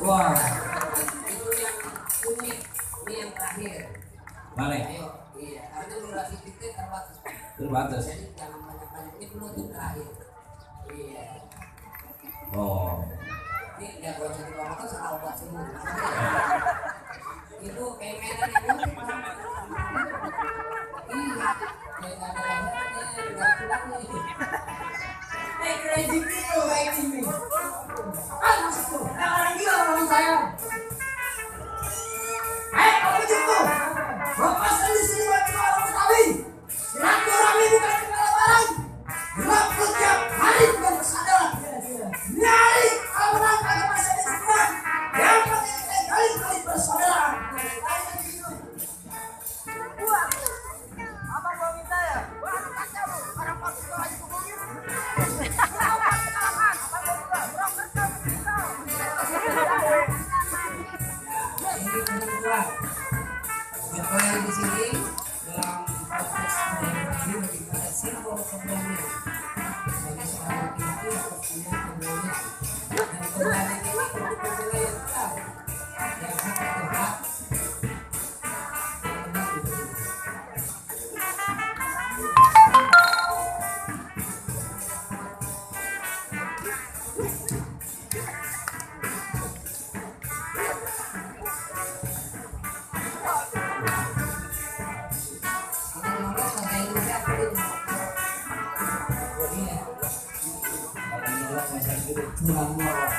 Wah. Itu yang unik, ini yang terakhir. Mana? Ayo, iya, karena durasi kita terbatas. Terbatas. Jadi jangan banyak-banyak, ini penutup terakhir. Iya. Oh. Ini ya kalau jadi orang itu salah obat semua. Itu kayak mainan yang unik. Iya, kayak nggak ada lahirnya, nggak tulangnya. Crazy people like me. Ah, masuk tuh. Orang gila orang saya. Kamu gitu. Bapak saya di sini bagi orang Betawi. Silakan rame bukan kepala barang. Gelap tiap hari bukan kesadaran. Nyari orang kagak masih ada sebulan. Yang penting kali-kali bersaudara. Abang mau minta ya? Wah, kacau lu. Orang paksa lagi ngomongin. Berkali di sini dalam proses ini daripada simbol kembali sebagai seorang laki-laki harus punya kembali dan kembali ini untuk wilayah Islam yang sangat tepat. Tulang bawah.